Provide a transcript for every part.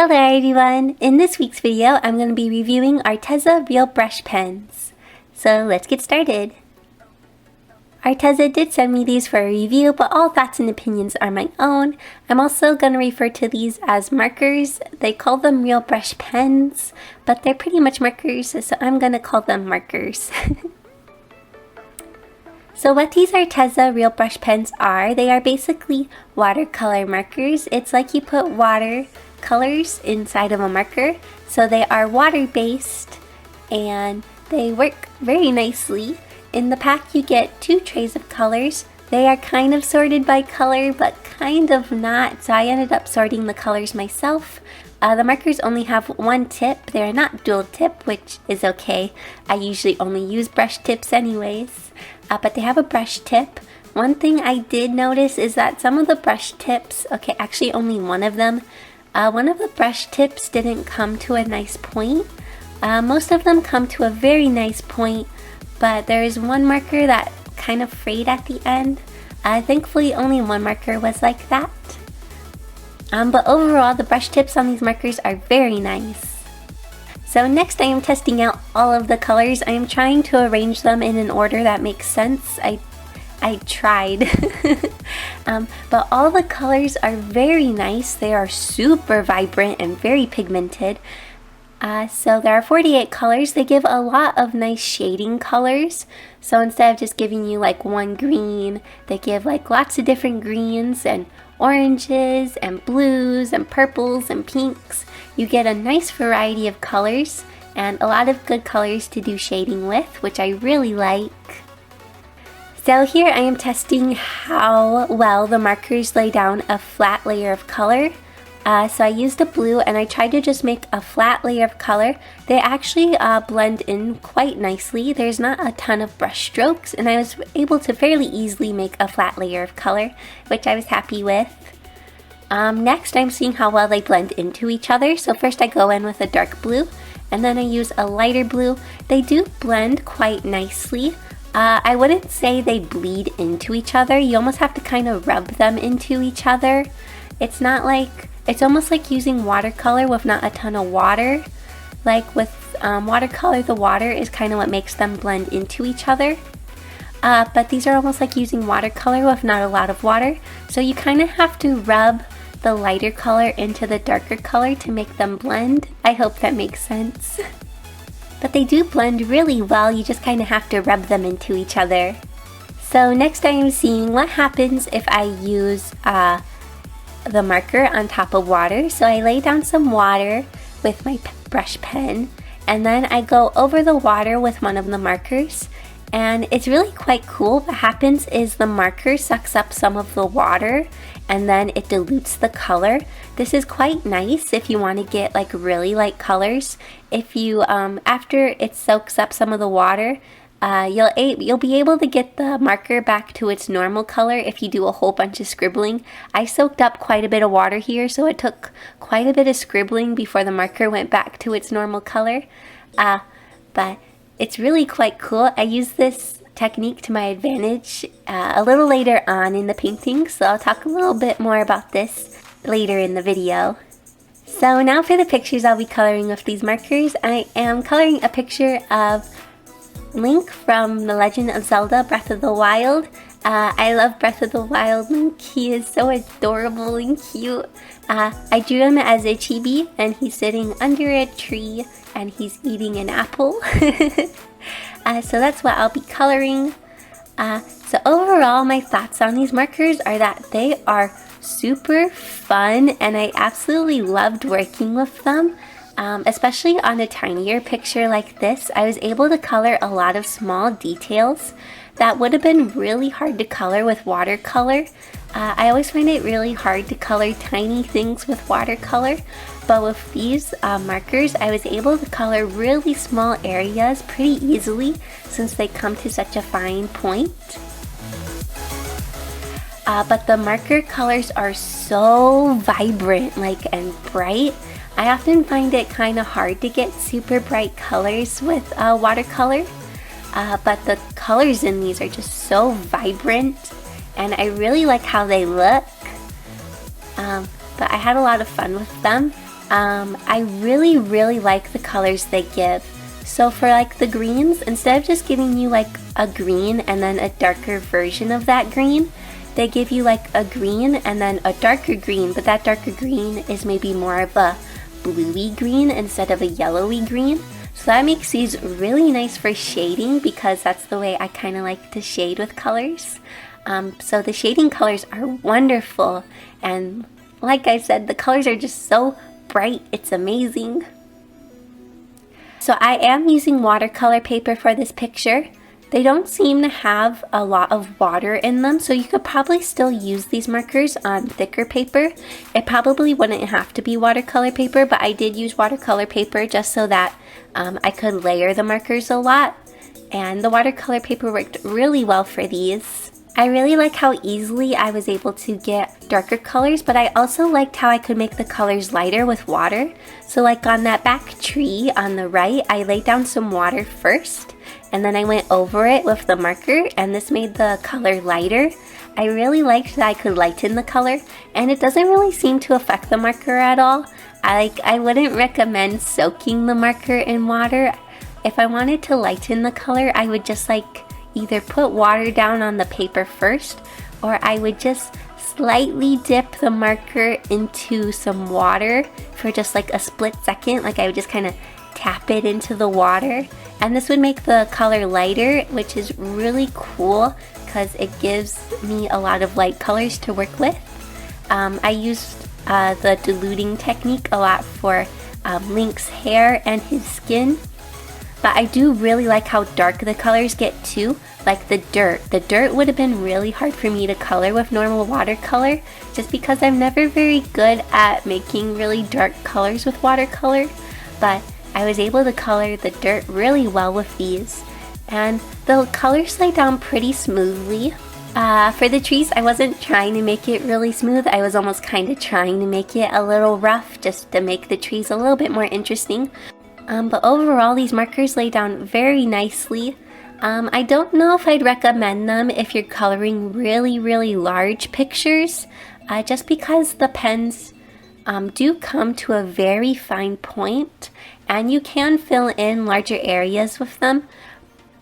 Hello everyone! In this week's video, I'm going to be reviewing Arteza Real Brush Pens. So let's get started. Arteza did send me these for a review, but all thoughts and opinions are my own. I'm also going to refer to these as markers. They call them Real Brush Pens, but they're pretty much markers, so I'm going to call them markers. So what these Arteza Real Brush Pens are, they are basically watercolor markers. It's like you put watercolors inside of a marker. So they are water-based and they work very nicely. In the pack you get 2 trays of colors. They are kind of sorted by color, but kind of not, so I ended up sorting the colors myself. The markers only have one tip. They're not dual tip, which is okay. I usually only use brush tips anyways, but they have a brush tip. One thing I did notice is that some of the brush tips, okay, actually only one of them, one of the brush tips didn't come to a nice point. Most of them come to a very nice point, but there is one marker that kind of frayed at the end. Thankfully only one marker was like that. But overall, the brush tips on these markers are very nice. So next I am testing out all of the colors. I am trying to arrange them in an order that makes sense. I tried. But all the colors are very nice. They are super vibrant and very pigmented. So there are 48 colors. They give a lot of nice shading colors. So instead of just giving you like one green, they give like lots of different greens and oranges and blues and purples and pinks. You get a nice variety of colors and a lot of good colors to do shading with, which I really like. So here I am testing how well the markers lay down a flat layer of color. So I used a blue and I tried to just make a flat layer of color. They actually blend in quite nicely. There's not a ton of brush strokes and I was able to fairly easily make a flat layer of color, which I was happy with. Next I'm seeing how well they blend into each other. So first I go in with a dark blue and then I use a lighter blue. They do blend quite nicely. I wouldn't say they bleed into each other. You almost have to kind of rub them into each other. It's almost like using watercolor with not a ton of water. Like with watercolor, the water is kind of what makes them blend into each other. But these are almost like using watercolor with not a lot of water. So you kind of have to rub the lighter color into the darker color to make them blend. I hope that makes sense. But they do blend really well, you just kind of have to rub them into each other. So next I am seeing what happens if I use the marker on top of water. So I lay down some water with my brush pen and then I go over the water with one of the markers, and it's really quite cool. What happens is the marker sucks up some of the water and then it dilutes the color. This is quite nice if you want to get like really light colors. If you after it soaks up some of the water, you'll be able to get the marker back to its normal color if you do a whole bunch of scribbling. I soaked up quite a bit of water here, so it took quite a bit of scribbling before the marker went back to its normal color. But it's really quite cool. I use this technique to my advantage a little later on in the painting, so I'll talk a little bit more about this later in the video. So now for the pictures I'll be coloring with these markers. I am coloring a picture of Link from The Legend of Zelda Breath of the Wild. I love Breath of the Wild Link. He is so adorable and cute. I drew him as a chibi and he's sitting under a tree and he's eating an apple. So that's what I'll be coloring. So overall my thoughts on these markers are that they are super fun and I absolutely loved working with them. Especially on a tinier picture like this, I was able to color a lot of small details that would have been really hard to color with watercolor. I always find it really hard to color tiny things with watercolor, but with these markers I was able to color really small areas pretty easily since they come to such a fine point. But the marker colors are so vibrant and bright. I often find it kind of hard to get super bright colors with watercolor, but the colors in these are just so vibrant and I really like how they look. But I had a lot of fun with them. I really like the colors they give. So for like the greens, instead of just giving you like a green and then a darker version of that green, they give you like a green and then a darker green, but that darker green is maybe more of a bluey green instead of a yellowy green. So that makes these really nice for shading because that's the way I kind of like to shade with colors. So the shading colors are wonderful, and like I said, the colors are just so bright, it's amazing. So I am using watercolor paper for this picture. They don't seem to have a lot of water in them, so you could probably still use these markers on thicker paper. It probably wouldn't have to be watercolor paper, but I did use watercolor paper just so that I could layer the markers a lot. And the watercolor paper worked really well for these. I really like how easily I was able to get darker colors, but I also liked how I could make the colors lighter with water. So like on that back tree on the right, I laid down some water first, and then I went over it with the marker, and this made the color lighter. I really liked that I could lighten the color, and it doesn't really seem to affect the marker at all. I wouldn't recommend soaking the marker in water. If I wanted to lighten the color, I would just like either put water down on the paper first, or I would just slightly dip the marker into some water for just like a split second. Like I would just kind of tap it into the water, and this would make the color lighter, which is really cool because it gives me a lot of light colors to work with. I used the diluting technique a lot for Link's hair and his skin. But I do really like how dark the colors get too, like the dirt. The dirt would have been really hard for me to color with normal watercolor, just because I'm never very good at making really dark colors with watercolor. But I was able to color the dirt really well with these, and the colors lay down pretty smoothly. For the trees, I wasn't trying to make it really smooth. I was almost kind of trying to make it a little rough just to make the trees a little bit more interesting. But overall, these markers lay down very nicely. I don't know if I'd recommend them if you're coloring really large pictures, just because the pens do come to a very fine point, and you can fill in larger areas with them,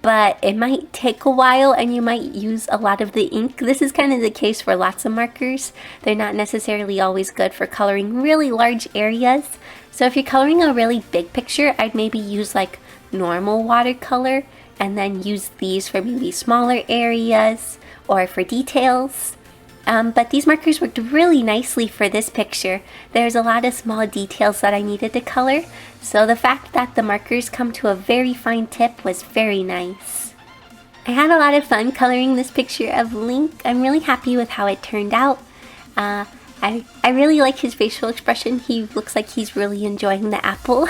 but it might take a while and you might use a lot of the ink. This is kind of the case for lots of markers. They're not necessarily always good for coloring really large areas. So if you're coloring a really big picture, I'd maybe use like normal watercolor and then use these for maybe smaller areas or for details. But these markers worked really nicely for this picture. There's a lot of small details that I needed to color, so the fact that the markers come to a very fine tip was very nice. I had a lot of fun coloring this picture of Link. I'm really happy with how it turned out. I really like his facial expression. He looks like he's really enjoying the apple.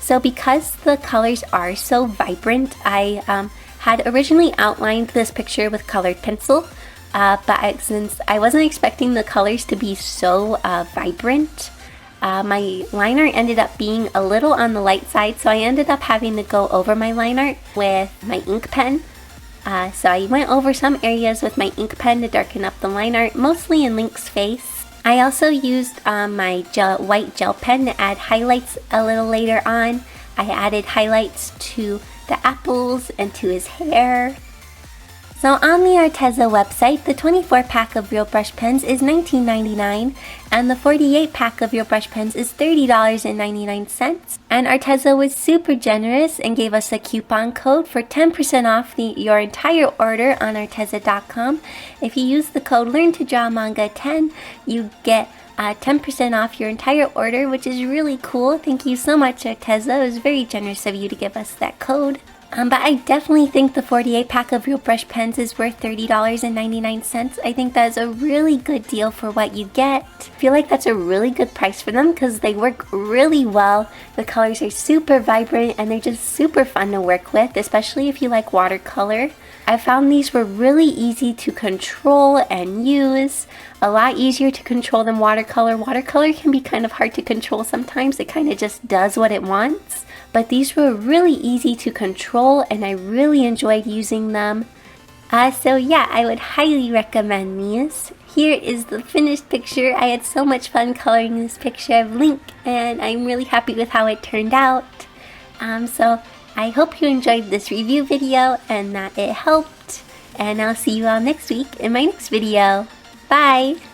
So because the colors are so vibrant, I had originally outlined this picture with colored pencil, but since I wasn't expecting the colors to be so vibrant, my line art ended up being a little on the light side, so I ended up having to go over my line art with my ink pen. So I went over some areas with my ink pen to darken up the line art, mostly in Link's face. I also used my white gel pen to add highlights a little later on. I added highlights to the apples and to his hair. So on the Arteza website, the 24-pack of real brush pens is $19.99, and the 48-pack of real brush pens is $30.99. And Arteza was super generous and gave us a coupon code for 10% off your entire order on Arteza.com. If you use the code LearnToDrawManga10, you get 10% off your entire order, which is really cool. Thank you so much, Arteza. It was very generous of you to give us that code. But I definitely think the 48-pack of real brush pens is worth $30.99. I think that's a really good deal for what you get. I feel like that's a really good price for them because they work really well. The colors are super vibrant and they're just super fun to work with, especially if you like watercolor. I found these were really easy to control and use. A lot easier to control than watercolor. Watercolor can be kind of hard to control sometimes. It kind of just does what it wants. But these were really easy to control and I really enjoyed using them. So yeah, I would highly recommend these. Here is the finished picture. I had so much fun coloring this picture of Link, and I'm really happy with how it turned out. So I hope you enjoyed this review video and that it helped. And I'll see you all next week in my next video. Bye!